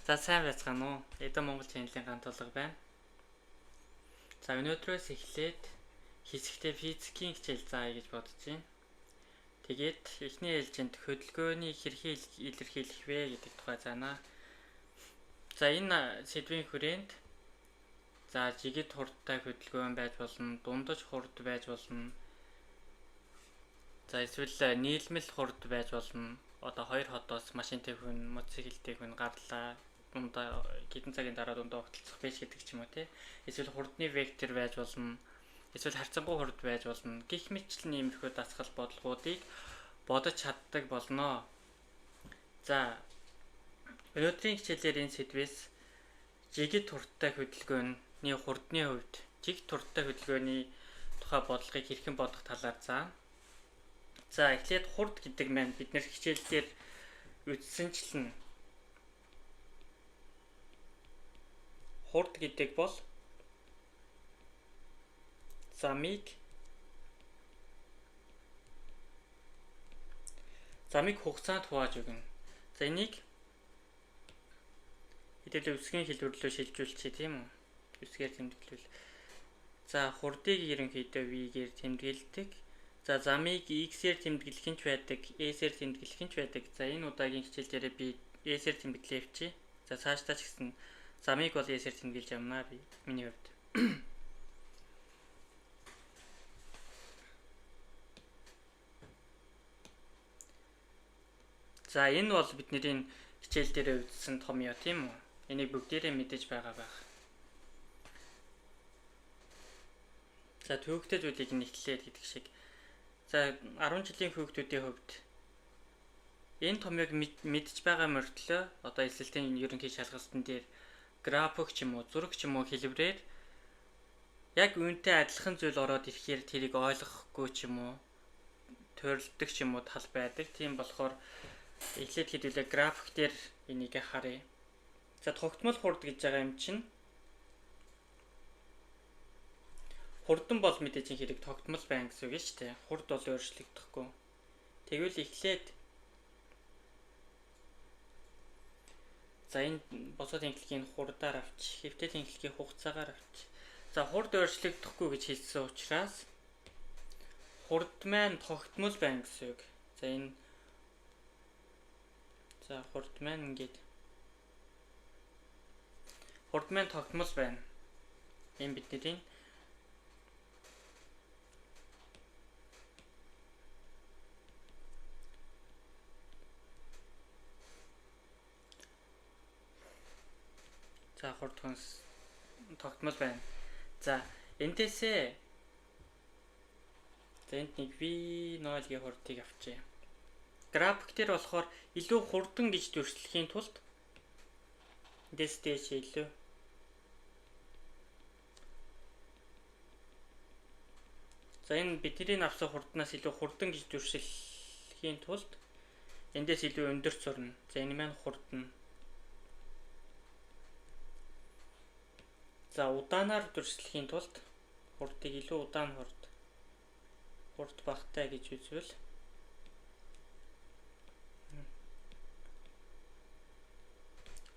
За сайн байцгаана уу? Эдэн Монгол чаналын гантулга байна. За өнөөдрөөс эхлээд хэсэгтээ физикийн хичээл заая гэж бодож байна. Тэгээд эхний ээлжинд хөдөлгөөний хэрхэн илэрхийлэх вэ гэдэг тухай заана. За энэ сэдвийн хүрээнд жигд хурдтай хөдөлгөөн байж болно, дундаж хурд байж болно. За эсвэл нийлмэл хурд байж болно. Одоо хоёр хотоос машинтай хүн, мотоциклтэй хүн гарлаа. Дундаа хэдэн цагийн дараа дундаа огтлцох байж гэдэг ч юм уу тий. Эсвэл хурдны вектор байж болно. Эсвэл харьцангуй хурд байж болно. Гэх мэтчлэн иймэрхүү дасгал бодлогоодыг бодож чаддаг болноо. За өнөөдрийн хичээлээр энэ сэдвээс жигд хурдтай хөдөлгөөний хурдны хувьд жигд хурдтай хөдөлгөөний тухай бодлогыг хэрхэн бодох талаар заана. За эхлээд хурд гэдэг маань бид нэр хичээлдээр үзсэнчлэн хурд гэдэг бол замыг хугацаанд хувааж өгнө. За энийг хэдүүлээ үсгийн хэлбэрлэлөөр шилжүүлчихье тийм үү? Үсгээр тэмдэглэвэл. За хурдыг ерөнхийдөө v-гээр тэмдэглэдэг. За замыг x-ээр тэмдэглэх нь ч байдаг, s-ээр тэмдэглэх нь ч байдаг. За энэ удаагийн хичээлдээ би s-ээр тэмдэглээ явчих. За цаашдаа ч гэсэн замыг бол s-ээр тэмдэглэж явнаа би миний хувьд. За энэ бол бидний хичээл дээр үзсэн томьёо тийм үү? Энийг бүгдээрээ мэдэж байгаа байх. За төвөгтэй зүйлийг нэхлээд гэдэг шиг. За 10 жилийн хүүхдүүдийн хувьд энэ томьёог мэдж байгаа мөртлөө одоо эсэлтийн ерөнхий шалгалтын дээр график ч юм уу, зураг ч юм уу хэлбэрээр яг үүнтэй адилхан зүйл ороод ирэхээр тэрийг ойлгохгүй ч юм уу, төрөлдөг ч юм уу тал байдаг. Тийм болохоор эхлээд хэдүүлээ график дээр энийг харъя. За тогтмол хурд гэж байгаа юм чинь хурдан бол мэдээж хэрэг тогтмол байна гэсэн үг шүү дээ. Хурд бол өөрчлөгдөхгүй. Тэгвэл эхлээд за энэ босоо тэнхлэгийн хурдаар авч, хэвтэ тэнхлэгийн хугацаагаар авч. За хурд өөрчлөгдөхгүй гэж хэлсэн учраас хурд маань тогтмол байна гэсэн үг. За энэ хурд маань ингээд хурд маань тогтмол байна. Энэ бидний хурд тогтмол байна. За эндээсээ энд нэг v0-гийн хурдыг авчээ. График дээр болохоор илүү хурдан гэж дүрслэхийн тулд эндээс дээш илүү за энэ бидний авсан хурднаас илүү хурдан гэж дүрслэхийн тулд эндээс илүү өндөрт сурна. За энэ маань хурдна. За удаанаар дүрслэхийн тулд хурдыг илүү удаан хурд багтай гэж үзвэл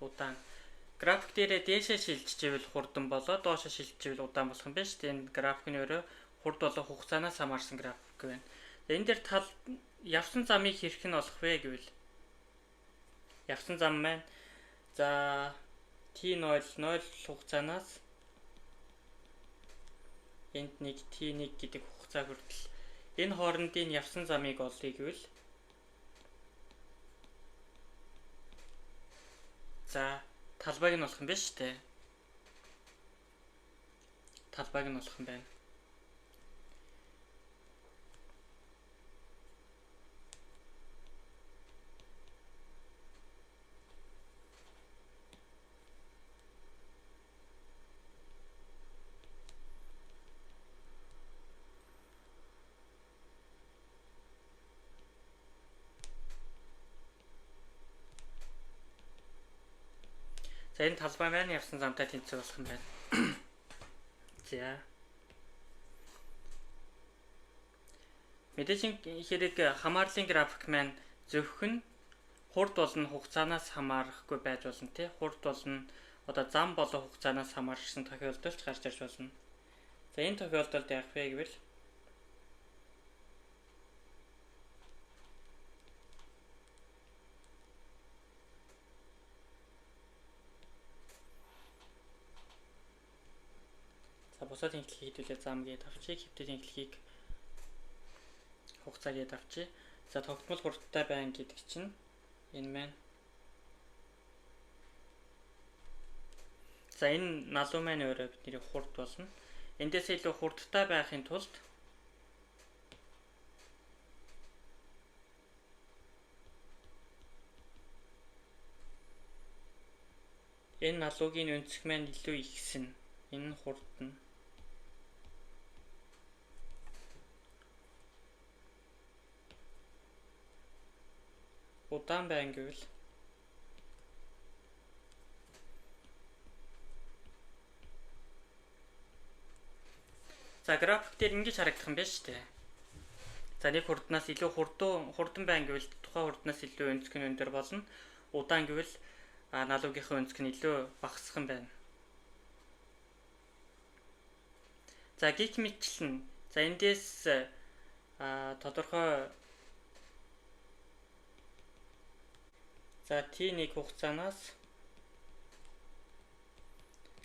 удаан. График дээрээ дээшээ шилжчихвэл хурдан болоо, доошоо шилжчихвэл удаан болох юм байна шүү дээ. Энэ графикны өөрөө хурд болон хугацаанаас хамаарсан график байна. Энэ дээр тал явсан замыг хэрхэн олох вэ гэвэл явсан зам маань за t0 хугацаанаас энд нэг t1 гэдэг хугацаа хүртэл энэ хоорондын явсан замыг олъё гэвэл за талбайг нь олох юм байна шүү дээ. Талбайг нь олох юм байна. За энэ талбай маань явсан замтай тэнцүү болох юм байна. За мэдээж хэрэг хамаарлын график маань зөвхөн Хурд болно хугацаанаас хамаарахгүй байж болно тий. Хурд болно одоо зам болон хугацаанаас хамаарсан тохиолдолд гарч ирж болно. За энэ тохиолдолд яах вэ гэвэл бусад хэмжлэгийг хэдүүлээ зам гээд авчиг, хэвтэлийн хэмжлэгийг хугацаа гээд авчиг. За тогтмол хурдтай байна гэдэг чинь энэ маань. За энэ налуу маань өөрөө бидний хурд болно. Эндээс илүү хурдтай байхын тулд энэ налуугийн өнцөг маань илүү ихсэн. Энэ хурд нь удаан байна гэвэл за график дээр ингэж харагдах юм байна шүү дээ. За нэг хурднаас илүү хурдан байна гэвэл тухайн хурднаас илүү өнцөг нь өндөр болно. Удаан гэвэл налуугийнхаа өнцөг нь илүү багасах юм байна. За гих мэтчлэн за эндээс тодорхой за T1 хугацаанаас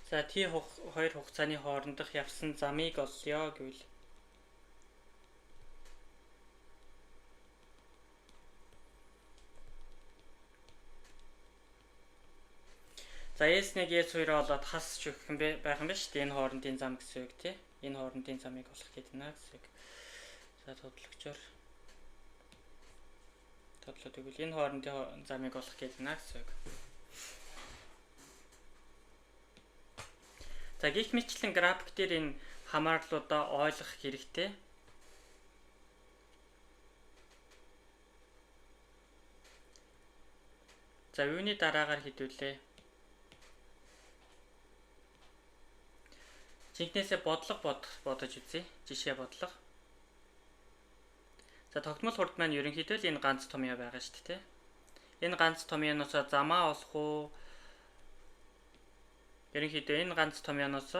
за T2 хугацааны хоорондох явсан замыг олъё гэвэл за S1 S2 болоод хасч өгөх юм байх юм байна шүү дээ. Энэ хоорондын зам гэсэн үг тий. Энэ хоорондын замыг олох гэдэг нэ гэсэн үг. За тодлогчоор тодлоод өгвөл энэ хоорондын замыг олох гэдэг нэ гэсэн үг. За гих мэтчлэн график дээр энэ хамаарлуудаа ойлгох хэрэгтэй. За юуны дараагаар хэдүүлээ. Жинхнээсээ бодлого бодож үзье. Жишээ бодлого. За тогтмол хурд маань ерөнхийдөө л энэ ганц том яа байгаа шүү дээ. Энэ ганц том яноос замаа олох уу? Ерөнхийдөө энэ ганц том яноос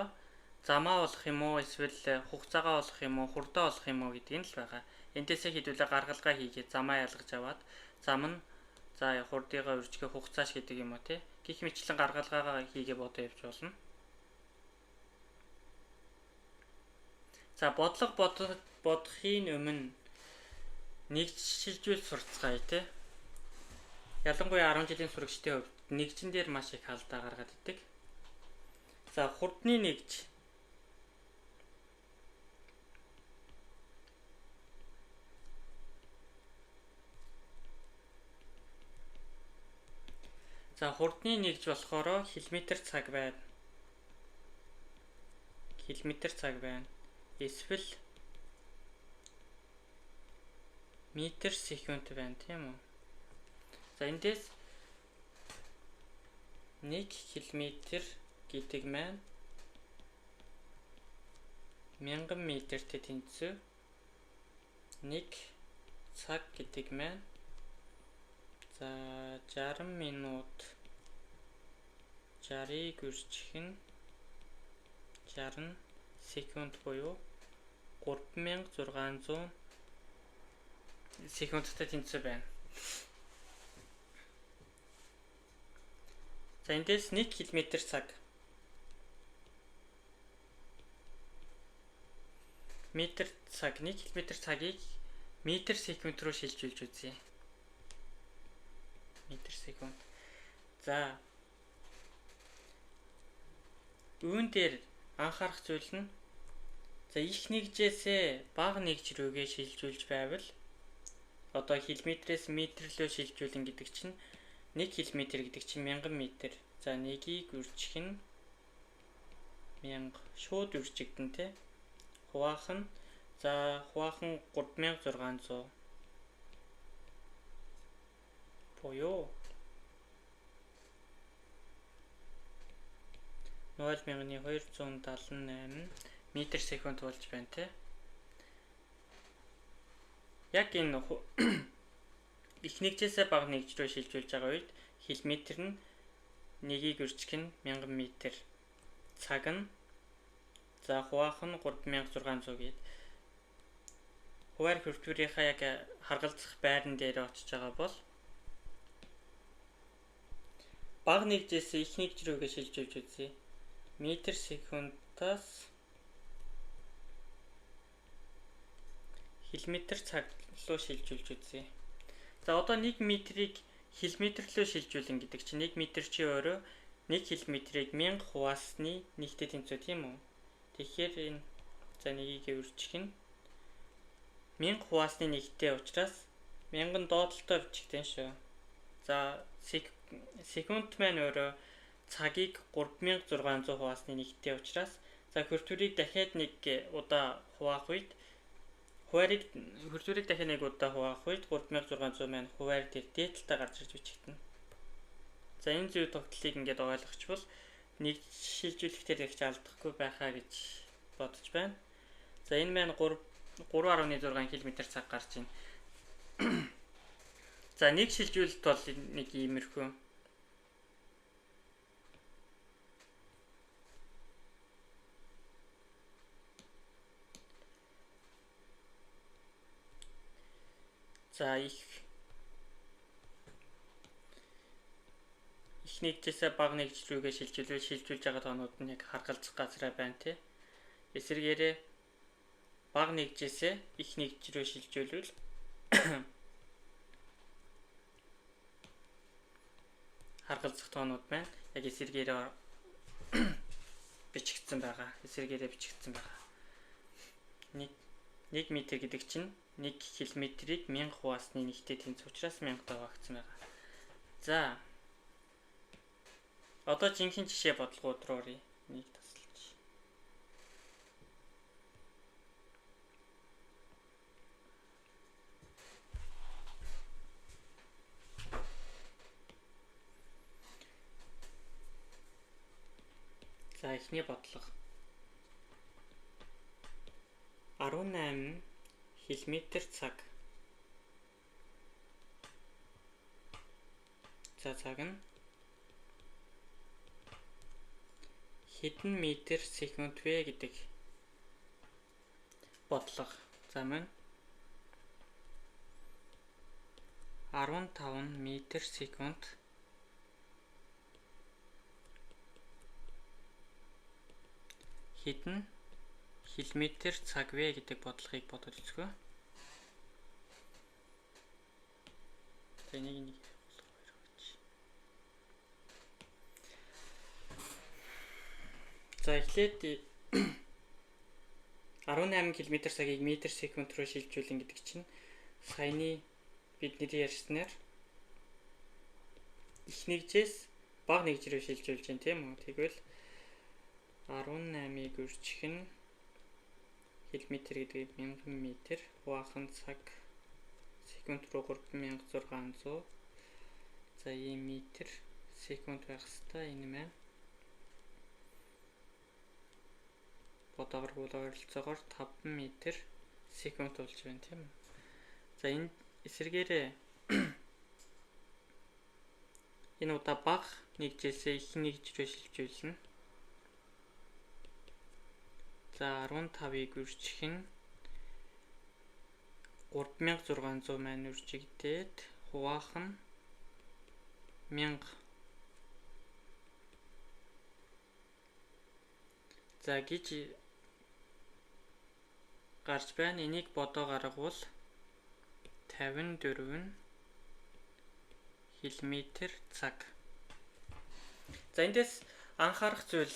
замаа олох юм уу? Эсвэл хугацаагаа олох юм уу? Хурдаа олох юм уу гэдэг нь л байгаа. Эндээсээ хэдүүлээ гаргалгаа хийгээд замаа ялгаж аваад зам нь за хурдыгаа үржихээ хугацааш гэдэг юм уу тий. Гих мэтчлэн гаргалгаагаа хийгээ бодоо явж болно. За бодлого бодохын өмнө нэгжшилжүүл сурцгаая тий. Ялангуяа 10 жилийн сурагчдын хувьд нэгжин дээр маш их алдаа гаргаад идэг. За хурдны нэгж за хурдны нэгж болохоор километр цаг байна. Километр цаг байна. Эсвэл метр секунд байна тийм үү? За эндээс 1 км гэдэг маань 1000 метртэй тэнцүү. 1 цаг гэдэг маань за 60 минут 60-ыг үржих нь 60 секунд буюу 3600 секундтай тэнцүү байна. За эндээс 1 км цаг метр цаг 1 км цагийг метр секунд руу шилжүүлж үзье. Метр секунд. За үүн дээр анхаарах зүйл нь за их нэгжээсээ бага нэгж рүүгээ шилжүүлж байвал одоо километрээс метр рүү шилжүүлэн гэдэг чинь 1 км гэдэг чинь 1000 м. За 1-ийг үржих нь 1000 шууд үржигдэн тий. Хуваахан за хуваахан 3600 буюу 0.278 метр секунд болж байна тий. Яг энэ их нэгжээсээ бага нэгж рүү шилжүүлж байгаа үед километр нь 1-ийг үржих нь 1000 м. Цаг нь за хуваах нь 3600 гээд хуваар хүртвэрийнхаа яг харгалзах байран дээр очиж байгаа бол бага нэгжээс их нэгж рүүгээ шилжүүлж үзье. Метр секундаас километр цаг руу шилжүүлж үзье. За одоо 1 метрийг километр руу шилжүүлэн гэдэг чинь 1 метр чи өөрөө 1 километрийг 1000 хуваасны нэгтэй тэнцүү тийм үү? Тэгэхээр энэ за 1-ийг үржих нь 1000 хуваасны нэгтэй учраас 1000 доотлолтой бичигдэн шүү. За секунд маань өөрөө цагийг 3600 хуваасны нэгтэй учраас за хүртвэрийг дахиад нэг удаа хуваах үед хүртвэрийг дахиад нэг удаа хуваах үед 3600 маань хуваар дээр дээдлэлтэй гарч ирж бичигдэнэ. За энэ зөв тогтлыг ингээд ойлгочвол нэг шилжүүлэхдээ их алдахгүй байхаа гэж бодож байна. За энэ маань 3.6 км цаг гарч ийн. За нэг шилжүүлэлт бол нэг иймэрхүү. За их нэгжээсээ бага нэгж рүүгээ шилжүүлж байгаа тоонууд нь яг харгалзах газраа байна тий. Эсвэргээрээ бага нэгжээсээ их нэгж рүү шилжүүлвэл харгалзах тоонууд байна. Яг эсвэргээрээ бичигдсэн байгаа. 1 метр гэдэг чинь 1 километрийг 1000 хуваасны нэгтэй тэнцүү учраас 1000 хуваагдсан байгаа. За одоо жинхэнэ жишээ бодлогууд руу оръё. Нэг тасалж. За эхний бодлого 18 км цаг. За цаг нь хэдэн метр секунд вэ гэдэг бодлого. За мөн 15 метр секунд хэдэн километр цаг вэ гэдэг бодлогыг бодож үзгөө. За нэг за эхлээд 18 км цагийг метр секунд руу шилжүүлэн гэдэг чинь саяны бидний ярьснаар их нэгжээс бага нэгж рүү шилжүүлж байна тийм үү? Тэгвэл 18-ыг үржих нь километр гэдэг 1000 м хуваах нь цаг секунд руу 3600. За ийм метр секунд байх хэвээр энэ маань бодоогоор ойролцоогоор 5 м секунд болж байна тийм үү? За энэ эсвэргээрээ энэ удаа бага нэгжээсээ их нэгж рүү шилжүүлнэ. За 15-ыг үржих нь 3600 маань үржигдээд хуваах нь 1000. За гэж гарч байна. Энийг бодоо гаргавал 54 км цаг. За эндээс анхаарах зүйл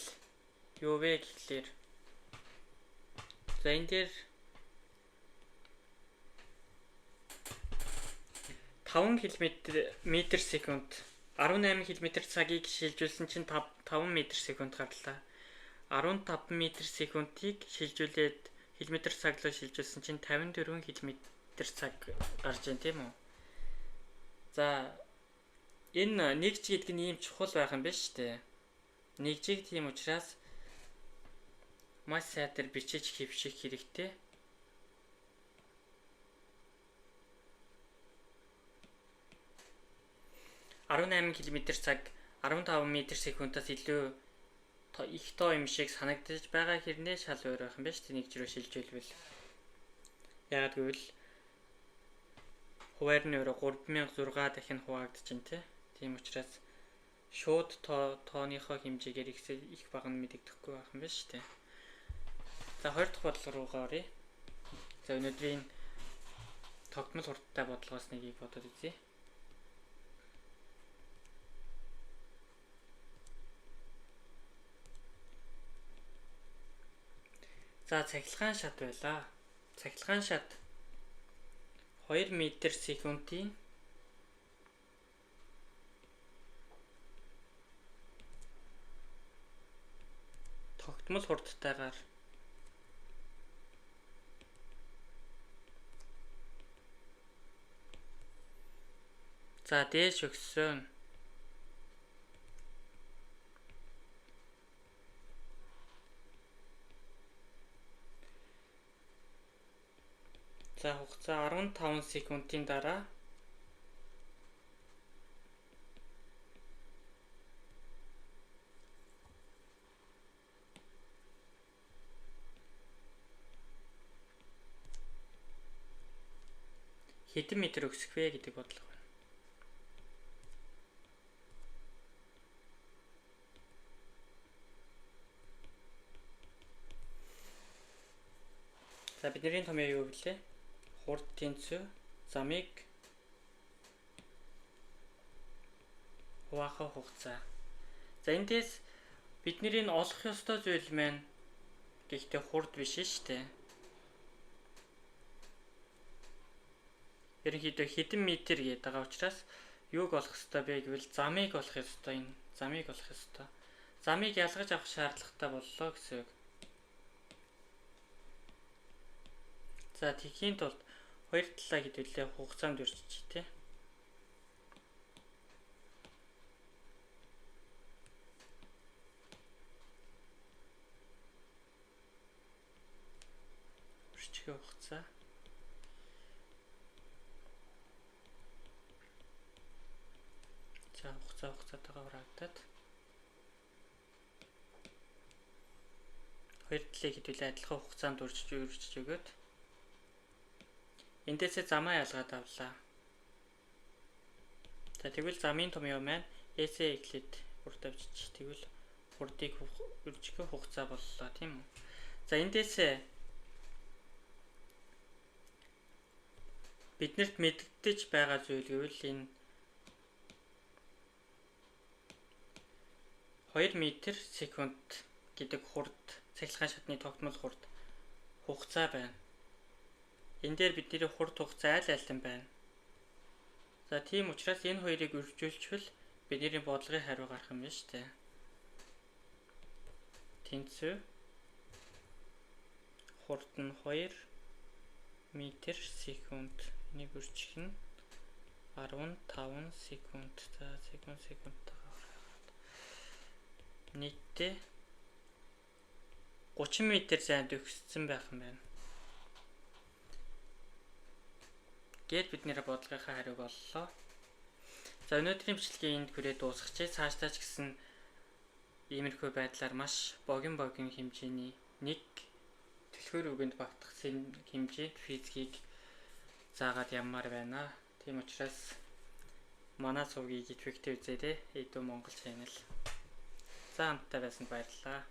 юу вэ гэхлээр за энэ дээр 5 км секунд 18 км цагийг шилжүүлсэн чинь 5 м секунд гарлаа. 15 м секундыг шилжүүлээд км цаг руу шилжүүлсэн чинь 54 км цаг гарч байна тийм үү? За энэ нэгж гэдэг нь ийм чухал байх юм биш үү? Нэгжийг тийм учраас маш сайтар бичиж хэвших хэрэгтэй. 18 км/цаг 15 м/с-аас илүү их тоо юм шиг санагдаж байгаа хэрнээ шал өөр байх юм байна шүү дээ. Нэг жирөө шилжүүлвэл. Яагаад гэвэл хуваар нь өөрөө 3006 дахин хуваагдаж байна тий. Тийм учраас шууд тооныхоо хэмжээгээр их бага нь мэдэгдэхгүй байх юм байна шүү дээ. За 2 дахь бодлого руугаа оръё. За өнөөдрийн тогтмол хурдтай бодлогоос нэгийг бодоод үзье. За цахилгаан шат байлаа. Цахилгаан шат 2 м/с-ийн тогтмол хурдтайгаар за дээш өгсөн за хугацаа 15 секундын дараа хэдэн метр өсөх вэ гэдэг бодлого байна. За бидний томьёо юу гэлээ? Хурд тэнцүү замыг хуваахаа хугацаа. За эндээс бидний олох ёстой зүйл маань гэхдээ хурд биш шүү дээ. Ерөнхийдөө хэдэн метр гэдэг байгаа учраас юуг олох ёстой бэ гэвэл замыг олох ёстой. Энэ замыг олох ёстой. Замыг ялгаж авах шаардлагатай боллоо гэсэн үг. За тэхийн тулд хоёр талаа хэдүүлээ хугацаанд үржиж тий. Үржихийн хугацаа. За хугацаатайгаа хураагдаад хоёр талыг хэдүүлээ адилхан хугацаанд үржиж өгөөд эндээсээ замаа ялгаад авлаа. За тэгвэл замын томьёо маань S-ээ эхлээд хурд авчиж тэгвэл хурдыг үржихийн хугацаа боллоо тийм үү. За эндээсээ биднэрт мэдэгдэж байгаа зүйл гэвэл энэ 2 м/с гэдэг хурд цахилгаан шатны тогтмол хурд хугацаа байна. Энэ дээр бидний хурд хугацаа аль альтан байна. За тийм учраас энэ хоёрыг үржүүлчихвэл бидний бодлогын хариу гарах юм байна шүү дээ. Тэнцүү хурд нь 2 м/с. Энийг үржих нь 15 секунд. За секундтайгаар нийтдээ 30 м зайд өгсөн байх юм байна. Гээд бидний бодлогынхаа хариуг оллоо. За өнөөдрийн бичлэгийг энд хүрээд дуусгачээ. Цаашдаа ч гэсэн иймэрхүү байдлаар маш богино хэмжээний нэг түлхүүр үгэнд багтах хэмжээнд физикийг заагаад яммаар байна. Тийм учраас манай сувгийг идэвхтэй үзээрэй. Эдүү Монгол channel. За хамтдаа байсанд баярлалаа.